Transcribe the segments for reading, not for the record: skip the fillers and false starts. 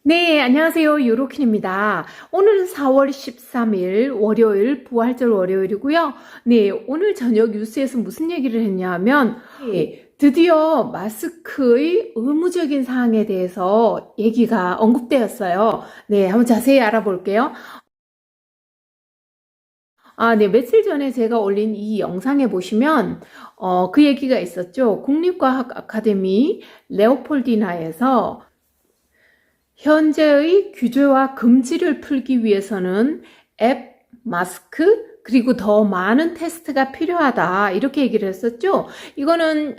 네, 안녕하세요. 요로킨입니다. 오늘은 4월 13일 월요일, 부활절 월요일이고요. 네, 오늘 저녁 뉴스에서 무슨 얘기를 했냐 하면, 네, 드디어 마스크의 의무적인 사항에 대해서 얘기가 언급되었어요. 네, 한번 자세히 알아볼게요. 네, 며칠 전에 제가 올린 이 영상에 보시면, 그 얘기가 있었죠. 국립과학 아카데미 레오폴디나에서 현재의 규제와 금지를 풀기 위해서는 앱, 마스크, 그리고 더 많은 테스트가 필요하다. 이렇게 얘기를 했었죠. 이거는,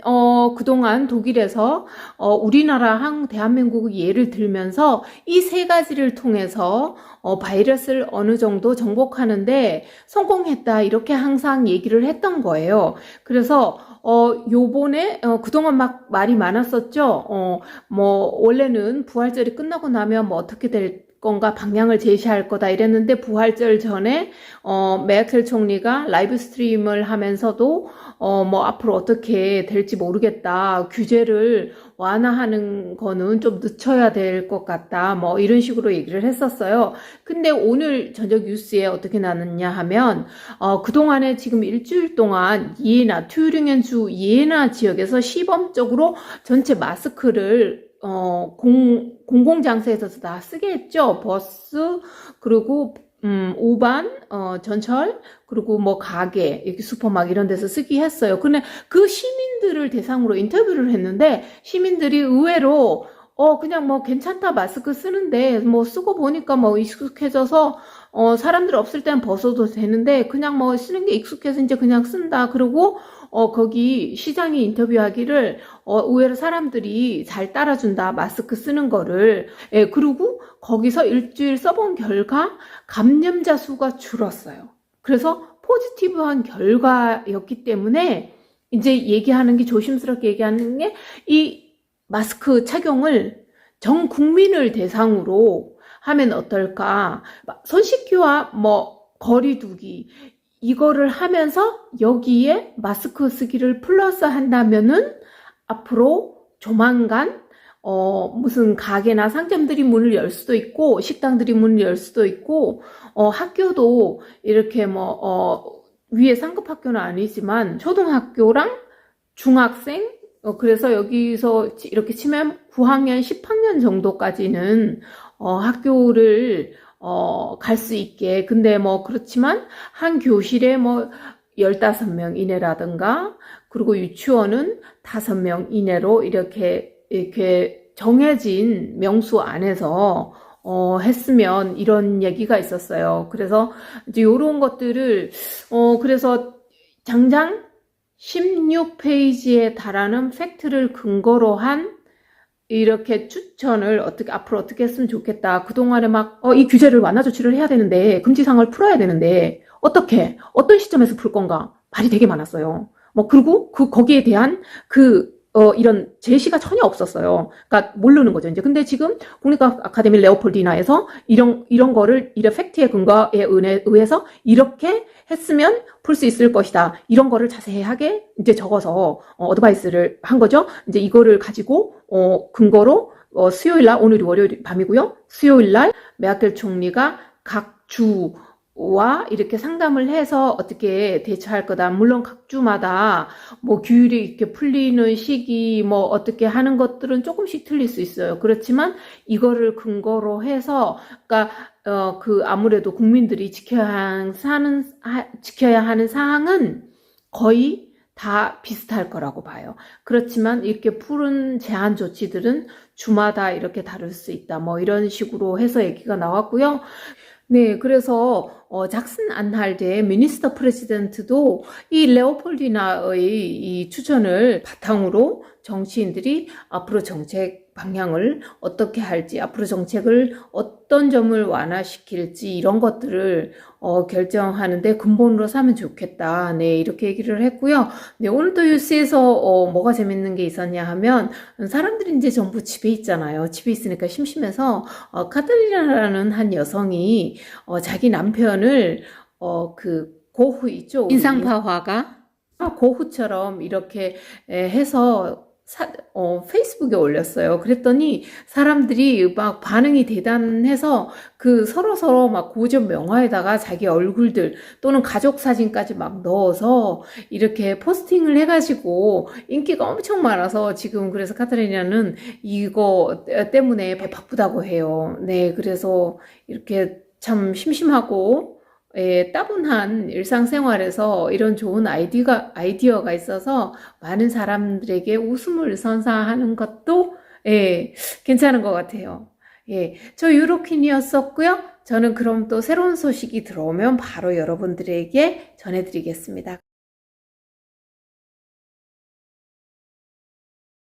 그동안 독일에서, 우리나라 대한민국 예를 들면서 이 세 가지를 통해서, 바이러스를 어느 정도 정복하는데 성공했다. 이렇게 항상 얘기를 했던 거예요. 그래서, 요번에, 그동안 막 말이 많았었죠. 원래는 부활절이 끝나고 나면 뭐 어떻게 될 건가 방향을 제시할 거다 이랬는데 부활절 전에 메르켈 총리가 라이브 스트림을 하면서도 뭐 앞으로 어떻게 될지 모르겠다. 규제를 완화하는 거는 좀 늦춰야 될 것 같다. 뭐 이런 식으로 얘기를 했었어요. 근데 오늘 저녁 뉴스에 어떻게 나왔냐 하면 그동안에 지금 일주일 동안 튜링겐주 이에나 지역에서 시범적으로 전체 마스크를 공공장소에서 다 쓰게 했죠. 버스, 그리고, 우반, 전철, 그리고 뭐 가게, 이렇게 슈퍼마켓 이런 데서 쓰기 했어요. 근데 그 시민들을 대상으로 인터뷰를 했는데, 시민들이 의외로, 그냥 뭐 괜찮다, 마스크 쓰는데, 뭐 쓰고 보니까 뭐 익숙해져서, 사람들 없을 땐 벗어도 되는데, 그냥 뭐 쓰는 게 익숙해서 이제 그냥 쓴다. 그리고, 거기 시장이 인터뷰하기를, 의외로 사람들이 잘 따라준다. 마스크 쓰는 거를. 예, 그리고 거기서 일주일 써본 결과 감염자 수가 줄었어요. 그래서 포지티브한 결과였기 때문에 이제 얘기하는 게 조심스럽게 얘기하는 게 이 마스크 착용을 전 국민을 대상으로 하면 어떨까? 손 씻기와 뭐 거리 두기 이거를 하면서 여기에 마스크 쓰기를 플러스 한다면은 앞으로 조만간 무슨 가게나 상점들이 문을 열 수도 있고 식당들이 문을 열 수도 있고 학교도 이렇게 위에 상급 학교는 아니지만 초등학교랑 중학생 그래서 여기서 이렇게 치면 9학년, 10학년 정도까지는 학교를 갈 수 있게. 근데 뭐 그렇지만 한 교실에 뭐 15명 이내라든가 그리고 유치원은 5명 이내로 이렇게 정해진 명수 안에서 했으면 이런 얘기가 있었어요. 그래서 이제 요런 것들을 그래서 장장 16페이지에 달하는 팩트를 근거로 한 이렇게 추천을 앞으로 어떻게 했으면 좋겠다. 그동안에 이 규제를 완화 조치를 해야 되는데, 금지사항을 풀어야 되는데, 어떤 시점에서 풀 건가? 말이 되게 많았어요. 그리고 거기에 대한 이런 제시가 전혀 없었어요. 그러니까 모르는 거죠, 이제. 근데 지금 국립과학 아카데미 레오폴디나에서 이런 거를, 이런 팩트의 근거에 의해서 이렇게 했으면 풀 수 있을 것이다. 이런 거를 자세하게 이제 적어서 어드바이스를 한 거죠. 이제 이거를 가지고 근거로 수요일 날, 오늘이 월요일 밤이고요. 수요일 날 메르켈 총리가 각 주와 이렇게 상담을 해서 어떻게 대처할 거다. 물론 각 주마다 뭐 규율이 이렇게 풀리는 시기 뭐 어떻게 하는 것들은 조금씩 틀릴 수 있어요. 그렇지만 이거를 근거로 해서 그러니까 아무래도 국민들이 지켜야 하는 사항은 거의 다 비슷할 거라고 봐요. 그렇지만 이렇게 푸른 제한 조치들은 주마다 이렇게 다를 수 있다. 뭐 이런 식으로 해서 얘기가 나왔고요. 네, 그래서 잭슨 안할드의 미니스터 프레지던트도 이 레오폴디나의 이 추천을 바탕으로 정치인들이 앞으로 정책 방향을 어떻게 할지, 앞으로 정책을 어떤 점을 완화시킬지 이런 것들을 결정하는데 근본으로 삼으면 좋겠다. 네, 이렇게 얘기를 했고요. 네, 오늘도 뉴스에서 뭐가 재밌는 게 있었냐 하면 사람들이 이제 전부 집에 있잖아요. 집에 있으니까 심심해서 카탈리나라는 한 여성이 자기 남편을 고흐 있죠. 인상파 화가 고흐처럼 이렇게 해서 페이스북에 올렸어요. 그랬더니 사람들이 막 반응이 대단해서 그 서로서로 막 고전 명화에다가 자기 얼굴들 또는 가족 사진까지 막 넣어서 이렇게 포스팅을 해가지고 인기가 엄청 많아서 지금 그래서 카타리나는 이거 때문에 바쁘다고 해요. 네, 그래서 이렇게 참 심심하고 따분한 일상생활에서 이런 좋은 아이디어가 있어서 많은 사람들에게 웃음을 선사하는 것도 괜찮은 것 같아요. 저 유로퀸이었었고요. 저는 그럼 또 새로운 소식이 들어오면 바로 여러분들에게 전해드리겠습니다.